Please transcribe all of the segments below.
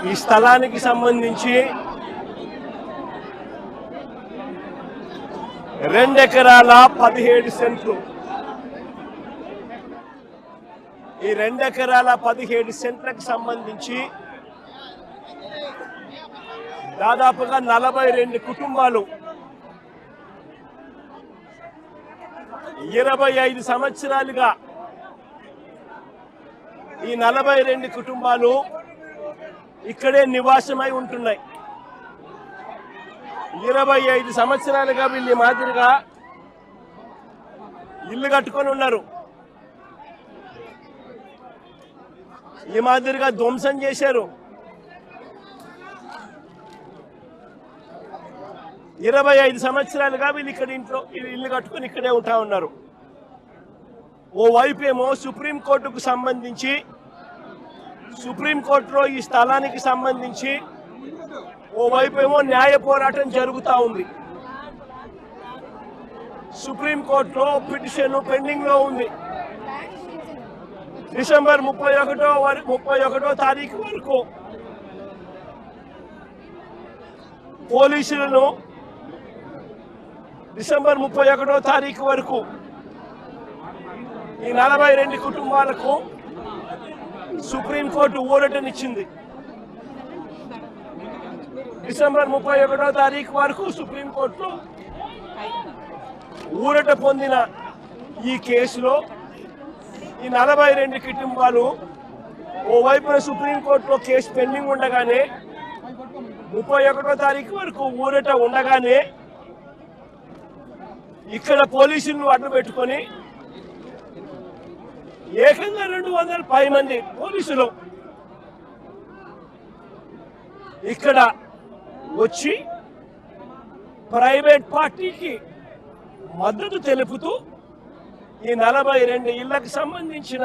ఈ స్థలానికి సంబంధించి 2 ఎకరాల 17 సెంట్లు. ఈ 2 ఎకరాల 17 సెంట్లకు సంబంధించి దాదాపుగా 42 కుటుంబాలు 25 సంవత్సరాలుగా ఈ 42 కుటుంబాలు ఇక్కడే నివాసమై ఉంటున్నాయి. 25 సంవత్సరాలుగా వీళ్ళు మాదిరిగా ఇల్లు కట్టుకొని ఉన్నారు. ఈ మాదిరిగా ధ్వంసం చేశారు. 25 సంవత్సరాలుగా వీళ్ళు ఇక్కడ ఇంట్లో ఇల్లు కట్టుకొని ఇక్కడే ఉంటా ఉన్నారు. ఓవైపు ఏమో సుప్రీంకోర్టుకు సంబంధించి సుప్రీంకోర్టులో ఈ స్థలానికి సంబంధించి ఓవైపు ఏమో న్యాయ పోరాటం జరుగుతూ ఉంది. సుప్రీంకోర్టులో పిటిషన్ పెండింగ్ లో ఉంది. డిసెంబర్ 31వ తారీఖు వరకు పోలీసులను డిసెంబర్ 31వ తారీఖు వరకు ఈ 42 కుటుంబాలకు సుప్రీంకోర్టు ఊరటనిచ్చింది. డిసెంబర్ 31వ తారీఖు వరకు సుప్రీంకోర్టులో ఊరట పొందిన ఈ కేసులో ఈ 42 కుటుంబాలు ఓవైపున సుప్రీంకోర్టులో కేసు పెండింగ్ ఉండగానే 31వ తారీఖు వరకు ఊరట ఉండగానే ఇక్కడ పోలీసులను అడ్డు పెట్టుకొని ఏకంగా 200 మంది పోలీసులు ఇక్కడ వచ్చి ప్రైవేట్ పార్టీకి మద్దతు తెలుపుతూ ఈ 42 ఇళ్లకు సంబంధించిన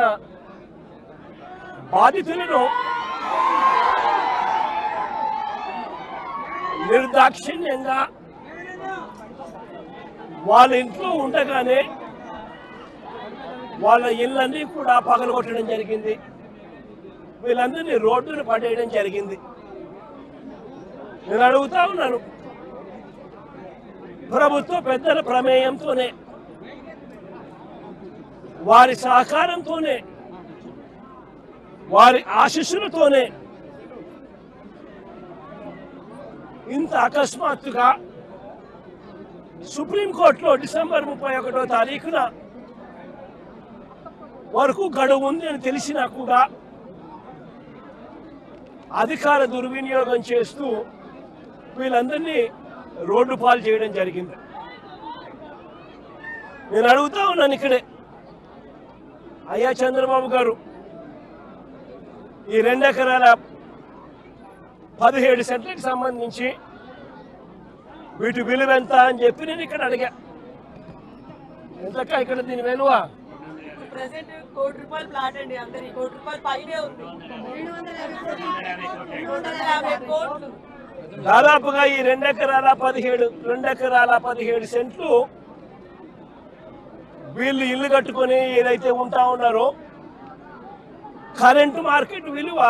బాధితులను నిర్దాక్షిణ్యంగా వాళ్ళ ఇంట్లో ఉండగానే వాళ్ళ ఇళ్ళన్నీ కూడా పగలగొట్టడం జరిగింది. వీళ్ళందరినీ రోడ్డును పడేయడం జరిగింది. నేను అడుగుతా ఉన్నాను, ప్రభుత్వ పెద్దల ప్రమేయంతోనే వారి సహకారంతోనే వారి ఆశీస్సులతోనే ఇంత అకస్మాత్తుగా సుప్రీంకోర్టులో డిసెంబర్ 31వ తారీఖున వరకు గడువు ఉంది అని తెలిసినా కూడా అధికార దుర్వినియోగం చేస్తూ వీళ్ళందరినీ రోడ్డు పాలు చేయడం జరిగింది. నేను అడుగుతా ఉన్నాను ఇక్కడే, అయ్యా చంద్రబాబు గారు, ఈ 2 ఎకరాల 17 సెంట్లకు సంబంధించి వీటి విలువ ఎంత అని చెప్పి నేను ఇక్కడ అడిగా. ఎంతక్క ఇక్కడ దీని విలువ? ₹1 కోటి ప్లాట్ అండి. అందరి ₹1 కోటి పైనే ఉంది. 250 కోట్లు. దాదాపుగా ఈ 2 ఎకరాల 17 సెంట్లు వీళ్ళు ఇల్లు కట్టుకొని ఏదైతే ఉంటా ఉన్నారో కరెంటు మార్కెట్ విలువ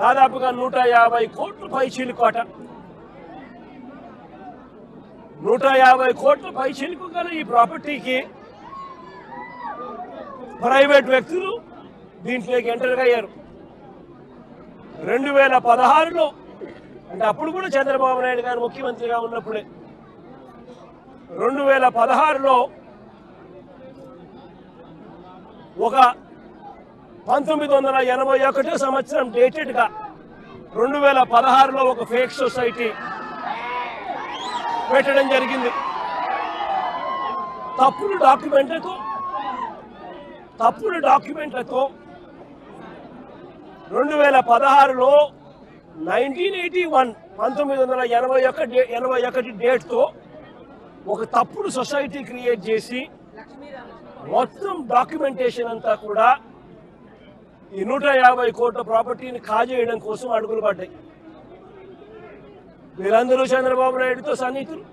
దాదాపుగా 150 కోట్ల పైచిలుకోట. 150 కోట్ల పైచిలుకు గల ఈ ప్రాపర్టీకి ప్రైవేట్ వ్యక్తులు దీంట్లోకి ఎంటర్ అయ్యారు. 2016లో, అంటే అప్పుడు కూడా చంద్రబాబు నాయుడు గారు ముఖ్యమంత్రిగా ఉన్నప్పుడే, 2016లో ఒక 1981 సంవత్సరం డేటెడ్గా 2016లో ఒక ఫేక్ సొసైటీ పెట్టడం జరిగింది. తప్పుడు డాక్యుమెంట్లతో 2016లో 1981 డేట్తో ఒక తప్పుడు సొసైటీ క్రియేట్ చేసి మొత్తం డాక్యుమెంటేషన్ అంతా కూడా ఈ 150 కోట్ల ప్రాపర్టీని కాజేయడం కోసం అడుగులు పడ్డాయి. వీరందరూ చంద్రబాబు నాయుడుతో సన్నిహితులు.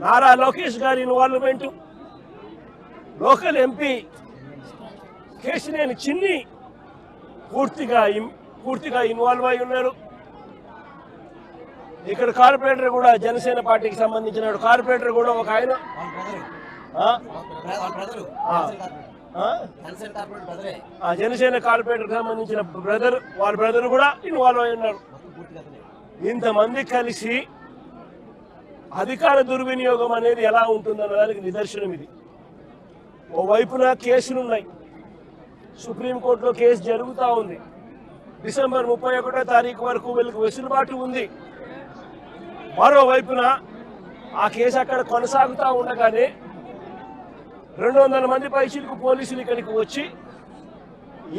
నారా లోకేష్ గారి ఇన్వాల్వ్మెంట్, లోకల్ ఎంపీ కేశినేని చిన్ని పూర్తిగా పూర్తిగా ఇన్వాల్వ్ అయి ఉన్నారు. ఇక్కడ కార్పొరేటర్ కూడా జనసేన పార్టీకి సంబంధించిన కార్పొరేటర్ కూడా ఒక ఆయన జనసేన కార్పొరేటర్ సంబంధించిన వాళ్ళ బ్రదర్ కూడా ఇన్వాల్వ్ అయి ఉన్నారు. ఇంతమంది కలిసి అధికార దుర్వినియోగం అనేది ఎలా ఉంటుందన్న దానికి నిదర్శనం ఇది. ఓవైపున కేసులున్నాయి, సుప్రీంకోర్టులో కేసు జరుగుతూ ఉంది, డిసెంబర్ 31వ తారీఖు వరకు వీళ్ళకి వెసులుబాటు ఉంది. మరోవైపున ఆ కేసు అక్కడ కొనసాగుతూ ఉండగానే 200 మంది పైచిలకు పోలీసులు ఇక్కడికి వచ్చి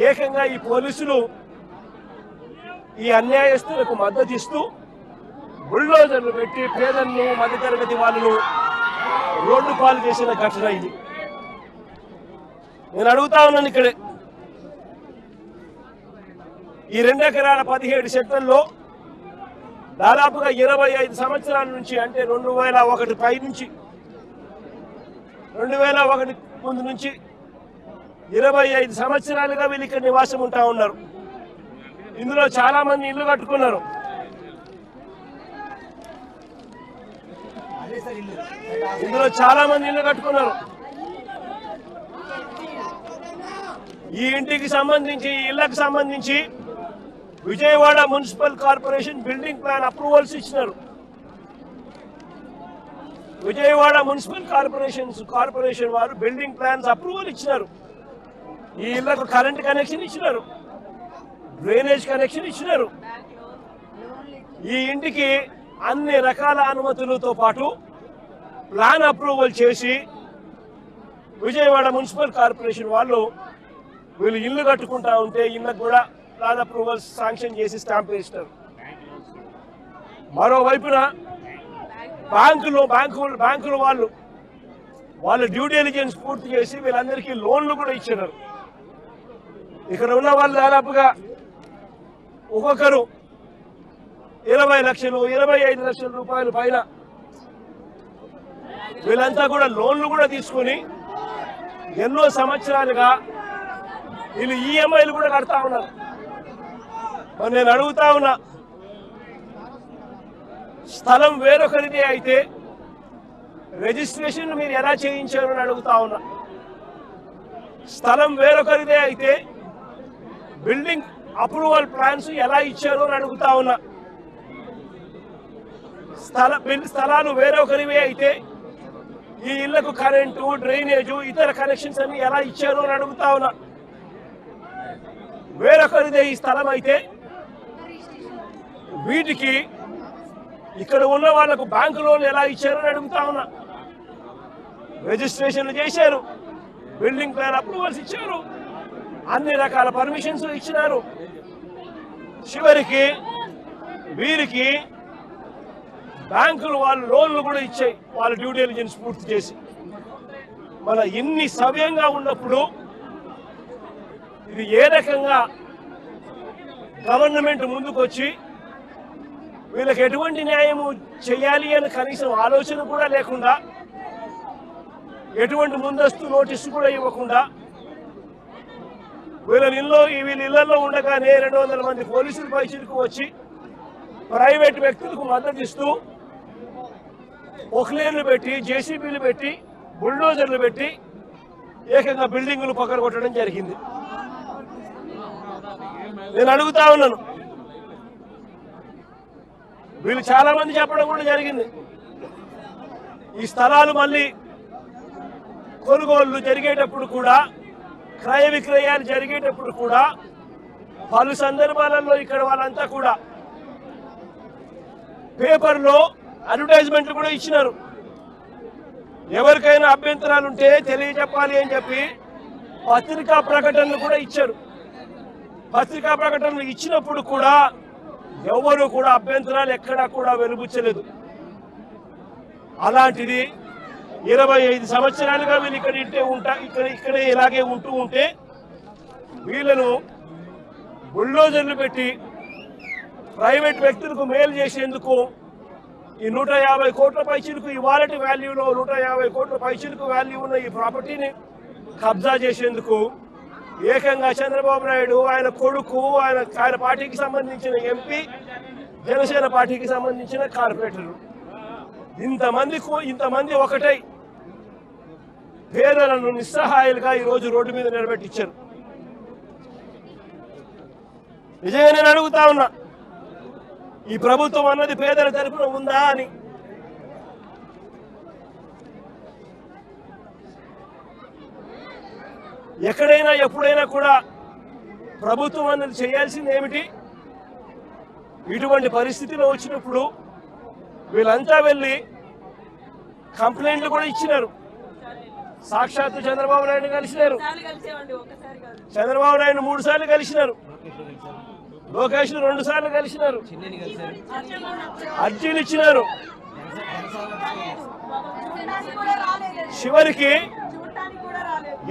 ఏకంగా ఈ పోలీసులు ఈ అన్యాయస్తులకు మద్దతు ఇస్తూ బుల్డోజర్లు పెట్టి పేదలను మధ్యతరగతి వాళ్ళను రోడ్డు పాలు చేసిన ఘటన ఇది. నేను అడుగుతా ఉన్నాను, ఇక్కడే ఈ 2 ఎకరాల 17 సెంట్లలో దాదాపుగా 25 సంవత్సరాల నుంచి, అంటే 2001 పై నుంచి 2001 ముందు నుంచి 25 సంవత్సరాలుగా వీళ్ళు ఇక్కడ నివాసం ఉంటా ఉన్నారు. ఇందులో చాలా మంది ఇల్లు కట్టుకున్నారు. ఈ ఇంటికి సంబంధించి, ఈ ఇళ్లకు సంబంధించి Vijayawada municipal corporation building plan approvals ఇచ్చినారు. విజయవాడ మున్సిపల్ కార్పొరేషన్ వారు బిల్డింగ్ ప్లాన్స్ అప్రూవల్ ఇచ్చినారు. ఈ ఇళ్లకు కరెంట్ కనెక్షన్ ఇచ్చినారు, డ్రైనేజ్ కనెక్షన్ ఇచ్చినారు. ఈ ఇంటికి అన్ని రకాల అనుమతులతో పాటు ప్లాన్ అప్రూవల్ చేసి విజయవాడ మున్సిపల్ కార్పొరేషన్ వాళ్ళు వీళ్ళు ఇల్లు కట్టుకుంటా ఉంటే ఇళ్ళకు కూడా ప్లాన్ అప్రూవల్స్ శాంక్షన్ చేసి స్టాంప్ వేస్తారు. మరోవైపున బ్యాంకులు వాళ్ళు డ్యూ డెలిజెన్స్ పూర్తి చేసి వీళ్ళందరికీ లోన్లు కూడా ఇచ్చినారు. ఇక్కడ ఉన్న వాళ్ళు దాదాపుగా ఒక్కొక్కరు 20 లక్షలు 25 లక్షల రూపాయల పైన వీళ్ళంతా కూడా లోన్లు కూడా తీసుకుని ఎన్నో సంవత్సరాలుగా వీళ్ళు ఈఎంఐలు కూడా కడతా ఉన్నారు. మరి నేను అడుగుతా ఉన్నా, స్థలం వేరొకరిదే అయితే రిజిస్ట్రేషన్ మీరు ఎలా చేయించారు అని అడుగుతా ఉన్నా. స్థలం వేరొకరిదే అయితే బిల్డింగ్ అప్రూవల్ ప్లాన్స్ ఎలా ఇచ్చారు అని అడుగుతా ఉన్నా. స్థలాలు వేరొకరివే అయితే ఈ ఇళ్లకు కరెంటు, డ్రైనేజు, ఇతర కనెక్షన్స్ అన్ని ఎలా ఇచ్చారు అని అడుగుతా ఉన్నా. వేరొకరిదే ఈ స్థలం అయితే వీటికి ఇక్కడ ఉన్న వాళ్లకు బ్యాంకు లోన్లు ఎలా ఇచ్చారు అని అడుగుతా ఉన్నా. రిజిస్ట్రేషన్లు చేశారు, బిల్డింగ్ ప్లాన్ అప్రూవల్స్ ఇచ్చారు, అన్ని రకాల పర్మిషన్స్ ఇచ్చినారు. చివరికి వీరికి బ్యాంకులు వాళ్ళు లోన్లు కూడా ఇచ్చాయి, వాళ్ళ డ్యూ డెలిజెన్స్ పూర్తి చేసి. మన ఇన్ని సవ్యంగా ఉన్నప్పుడు ఇది ఏ రకంగా గవర్నమెంట్ ముందుకు వచ్చి వీళ్ళకి ఎటువంటి న్యాయము చేయాలి అని కనీసం ఆలోచన కూడా లేకుండా, ఎటువంటి ముందస్తు నోటీసు కూడా ఇవ్వకుండా వీళ్ళ ఇళ్లలో ఉండగానే 200 మంది పోలీసులు పైచిలకు వచ్చి ప్రైవేట్ వ్యక్తులకు మద్దతు ఇస్తూ పొక్లేన్లు పెట్టి, జేసీబీలు పెట్టి, బుల్డోజర్లు పెట్టి ఏకంగా బిల్డింగులు పక్కన జరిగింది. నేను అడుగుతా ఉన్నాను, వీళ్ళు చాలా మంది చెప్పడం కూడా జరిగింది, ఈ స్థలాలు మళ్ళీ కొనుగోళ్లు జరిగేటప్పుడు కూడా, క్రయ విక్రయాలు జరిగేటప్పుడు కూడా పలు సందర్భాలలో ఇక్కడ వాళ్ళంతా కూడా పేపర్లో అడ్వర్టైజ్మెంట్లు కూడా ఇచ్చినారు. ఎవరికైనా అభ్యంతరాలు ఉంటే తెలియజెప్పాలి అని చెప్పి పత్రికా ప్రకటనలు కూడా ఇచ్చారు. పత్రికా ప్రకటనలు ఇచ్చినప్పుడు కూడా ఎవరు కూడా అభ్యంతరాలు ఎక్కడా కూడా వెలుబుచ్చలేదు. అలాంటిది 25 సంవత్సరాలుగా వీళ్ళు ఇక్కడే ఇలాగే ఉంటే వీళ్ళను బుల్డోజర్లు పెట్టి ప్రైవేట్ వ్యక్తులకు మేలు చేసేందుకు ఈ 150 కోట్ల పైచిలకు ఇవాళటి వాల్యూలో 150 కోట్ల పైచిలకు వాల్యూ ఉన్న ఈ ప్రాపర్టీని కబ్జా చేసేందుకు ఏకంగా చంద్రబాబు నాయుడు, ఆయన కొడుకు, ఆయన పార్టీకి సంబంధించిన ఎంపీ, జనసేన పార్టీకి సంబంధించిన కార్పొరేటర్లు ఇంతమంది ఒకటై పేదలను నిస్సహాయాలుగా ఈరోజు రోడ్డు మీద నిలబెట్టించారు. నిజంగా నేను అడుగుతా ఉన్నా, ఈ ప్రభుత్వం అన్నది పేదల తరపున ఉందా అని. ఎక్కడైనా ఎప్పుడైనా కూడా ప్రభుత్వం అన్నది చేయాల్సింది ఏమిటి? ఇటువంటి పరిస్థితిలో వచ్చినప్పుడు వీళ్ళంతా వెళ్ళి కంప్లైంట్లు కూడా ఇచ్చినారు. సాక్షాత్తు చంద్రబాబు నాయుడు కలిసినారు. చంద్రబాబు నాయుడు 3 సార్లు కలిసినారు. లోకేష్ 2 సార్లు కలిసినారు. అర్జీలు ఇచ్చినారు. చివరికి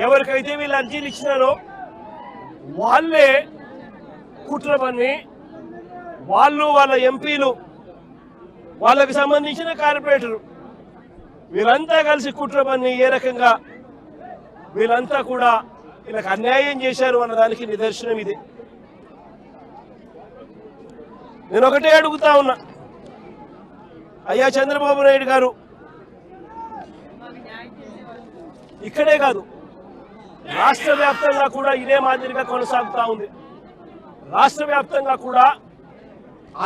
ఎవరికైతే వీళ్ళు అర్జీలు ఇచ్చినారో వాళ్ళే కుట్ర పన్ని, వాళ్ళ ఎంపీలు, వాళ్ళకి సంబంధించిన కార్పొరేటరు వీళ్ళంతా కలిసి కుట్ర పన్ని ఏ రకంగా వీళ్ళంతా కూడా వీళ్ళకి అన్యాయం చేశారు అన్నదానికి నిదర్శనం ఇదే. నేను ఒకటే అడుగుతా ఉన్నా, అయ్యా చంద్రబాబు నాయుడు గారు, ఇక్కడే కాదు రాష్ట్ర వ్యాప్తంగా కూడా ఇదే మాదిరిగా కొనసాగుతా ఉంది. రాష్ట్ర వ్యాప్తంగా కూడా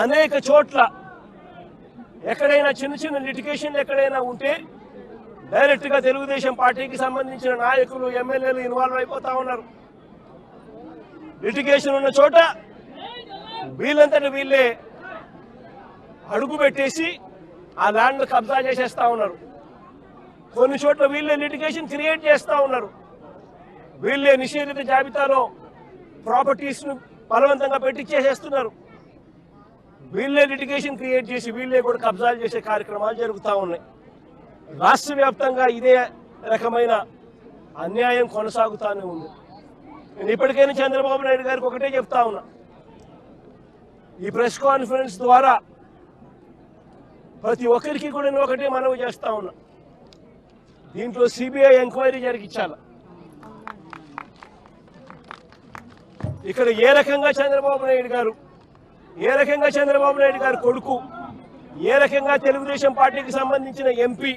అనేక చోట్ల ఎక్కడైనా చిన్న లిటిగేషన్లు ఎక్కడైనా ఉంటే డైరెక్ట్ గా తెలుగుదేశం పార్టీకి సంబంధించిన నాయకులు, ఎమ్మెల్యేలు ఇన్వాల్వ్ అయిపోతా ఉన్నారు. లిటిగేషన్ ఉన్న చోట వీళ్ళంతటి వీళ్ళే అడుగు పెట్టేసి ఆ ల్యాండ్ కబ్జా చేసేస్తా ఉన్నారు. కొన్ని చోట్ల వీళ్ళే లిటిగేషన్ క్రియేట్ చేస్తా ఉన్నారు. వీళ్ళే నిషేధిత జాబితాలో ప్రాపర్టీస్ ను బలవంతంగా పెట్టించేసేస్తున్నారు. వీళ్ళే లిటిగేషన్ క్రియేట్ చేసి వీళ్ళే కూడా కబ్జాలు చేసే కార్యక్రమాలు జరుగుతూ ఉన్నాయి. రాష్ట్ర వ్యాప్తంగా ఇదే రకమైన అన్యాయం కొనసాగుతూనే ఉంది. నేను ఇప్పటికైనా చంద్రబాబు నాయుడు గారికి ఒకటే చెప్తా ఉన్నా, ఈ ప్రెస్ కాన్ఫరెన్స్ ద్వారా ప్రతి ఒక్కరికి కూడా నేను ఒకటే మనవి చేస్తా ఉన్నా, దీంట్లో సిబిఐ ఎంక్వైరీ జరిగించాలి. ఇక్కడ ఏ రకంగా చంద్రబాబు నాయుడు గారు కొడుకు, ఏ రకంగా తెలుగుదేశం పార్టీకి సంబంధించిన ఎంపీ,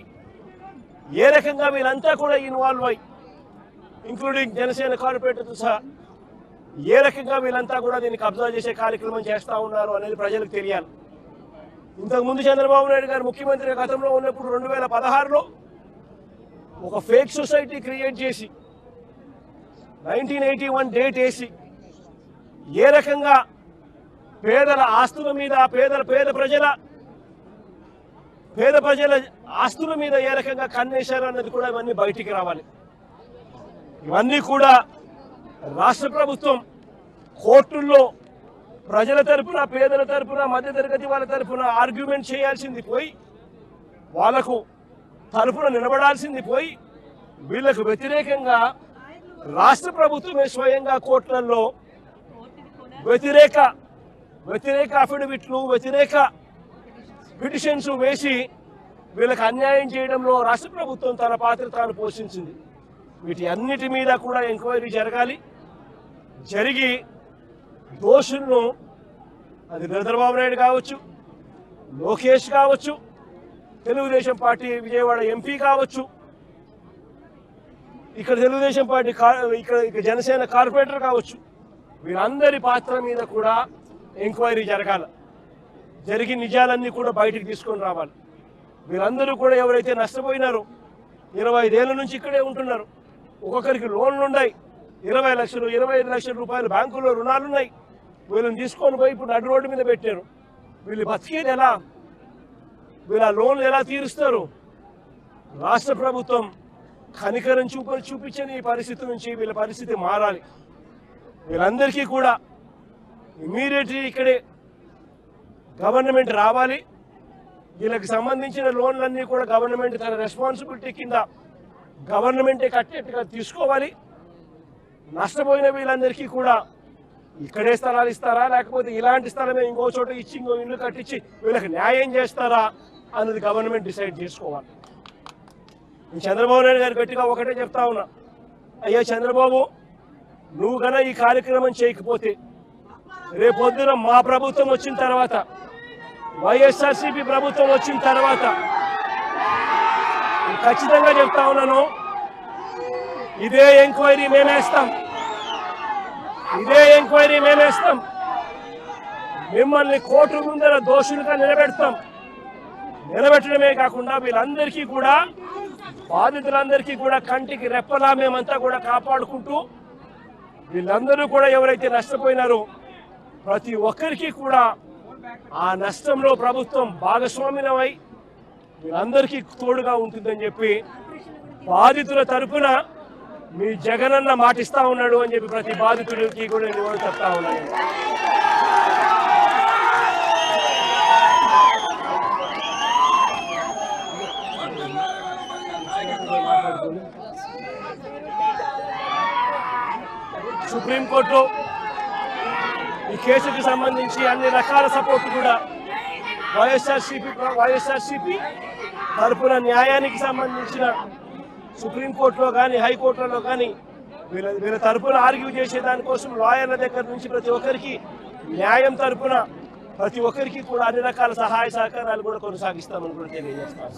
ఏ రకంగా వీళ్ళంతా కూడా ఇన్వాల్వ్ అయ్యి, ఇంక్లూడింగ్ జనసేన కార్పొరేటర్తో సహా ఏ రకంగా వీళ్ళంతా కూడా దీన్ని కబ్జా చేసే కార్యక్రమం చేస్తా ఉన్నారు అనేది ప్రజలకు తెలియాలి. ఇంతకుముందు చంద్రబాబు నాయుడు గారు ముఖ్యమంత్రి గతంలో ఉన్నప్పుడు 2016లో ఒక ఫేక్ సొసైటీ క్రియేట్ చేసి 1981 డేట్ వేసి ఏ రకంగా పేదల ఆస్తుల మీద, పేద ప్రజల ఆస్తుల మీద ఏ రకంగా కన్నేశారు అన్నది కూడా ఇవన్నీ బయటికి రావాలి. ఇవన్నీ కూడా రాష్ట్ర ప్రభుత్వం కోర్టుల్లో ప్రజల తరపున, పేదల తరపున, మధ్యతరగతి వాళ్ళ తరపున ఆర్గ్యుమెంట్ చేయాల్సింది పోయి, వాళ్లకు తరపున నిలబడాల్సింది పోయి, వీళ్లకు వ్యతిరేకంగా రాష్ట్ర ప్రభుత్వమే స్వయంగా కోర్టులలో వ్యతిరేక అఫిడవిట్లు, వ్యతిరేక పిటిషన్స్ వేసి వీళ్ళకి అన్యాయం చేయడంలో రాష్ట్ర ప్రభుత్వం తన పాత్ర తాను పోషించింది. వీటి అన్నిటి మీద కూడా ఎంక్వైరీ జరగాలి. జరిగి దోషులను, అది చంద్రబాబు నాయుడు కావచ్చు, లోకేష్ కావచ్చు, తెలుగుదేశం పార్టీ విజయవాడ ఎంపీ కావచ్చు, ఇక్కడ తెలుగుదేశం పార్టీ ఇక్కడ జనసేన కార్పొరేటర్ కావచ్చు, వీళ్ళందరి పాత్ర మీద కూడా ఎంక్వైరీ జరగాలి. జరిగి నిజాలన్నీ కూడా బయటికి తీసుకొని రావాలి. వీళ్ళందరూ కూడా ఎవరైతే నష్టపోయినారో, 25 ఏళ్ల నుంచి ఇక్కడే ఉంటున్నారు, ఒక్కొక్కరికి లోన్లు ఉన్నాయి, 20 లక్షలు 25 లక్షల రూపాయలు బ్యాంకుల్లో రుణాలున్నాయి. వీళ్ళని తీసుకొని పోయి ఇప్పుడు నడు రోడ్డు మీద పెట్టారు. వీళ్ళు బతికేది ఎలా? వీళ్ళ లోన్లు ఎలా తీరుస్తారు? రాష్ట్ర ప్రభుత్వం కనికరం చూపించని ఈ పరిస్థితి నుంచి వీళ్ళ పరిస్థితి మారాలి. వీళ్ళందరికీ కూడా ఇమ్మీడియట్లీ ఇక్కడే గవర్నమెంట్ రావాలి. వీళ్ళకి సంబంధించిన లోన్లన్నీ కూడా గవర్నమెంట్ తన రెస్పాన్సిబిలిటీ కింద గవర్నమెంటే కట్టేట్టుగా తీసుకోవాలి. నష్టపోయిన వీళ్ళందరికీ కూడా ఇక్కడే స్థలాలు ఇస్తారా, లేకపోతే ఇలాంటి స్థలమే ఇంకో చోట ఇచ్చి ఇంకో ఇల్లు కట్టించి వీళ్ళకి న్యాయం చేస్తారా అన్నది గవర్నమెంట్ డిసైడ్ చేసుకోవాలి. నేను చంద్రబాబు నాయుడు గారు గట్టిగా ఒకటే చెప్తా ఉన్నా, అయ్యా చంద్రబాబు, నువ్వు గన ఈ కార్యక్రమం చేయకపోతే రేపొద్దున మా ప్రభుత్వం వచ్చిన తర్వాత, వైఎస్ఆర్సీపీ ప్రభుత్వం వచ్చిన తర్వాత ఖచ్చితంగా చెప్తా ఉన్నాను, ఇదే ఎంక్వైరీ మేమేస్తాం, ఇదే ఎంక్వైరీ మేమేస్తాం. మిమ్మల్ని కోర్టు ముందర దోషులుగా నిలబెట్టడమే కాకుండా వీళ్ళందరికీ కూడా, బాధితులందరికీ కూడా కంటికి రెప్పలా మేమంతా కూడా కాపాడుకుంటూ, వీళ్ళందరూ కూడా ఎవరైతే నష్టపోయినారో ప్రతి ఒక్కరికి కూడా ఆ నష్టంలో ప్రభుత్వం భాగస్వామ్యమై వీళ్ళందరికీ తోడుగా ఉంటుందని చెప్పి బాధితుల తరపున మీ జగనన్న మాటిస్తా ఉన్నాడు అని చెప్పి ప్రతి బాధితుడికి కూడా నేను చెప్తా ఉన్నాను. సుప్రీంకోర్టులో ఈ కేసుకి సంబంధించి అన్ని రకాల సపోర్ట్ కూడా వైఎస్ఆర్సీపీ తరపున న్యాయానికి సంబంధించిన సుప్రీంకోర్టులో కానీ హైకోర్టులలో కానీ వీళ్ళ తరపున ఆర్గ్యూ చేసే దానికోసం లాయర్ల దగ్గర నుంచి ప్రతి ఒక్కరికి న్యాయం తరపున ప్రతి ఒక్కరికి కూడా అన్ని రకాల సహాయ సహకారాలు కూడా కొనసాగిస్తామని కూడా తెలియజేస్తాం.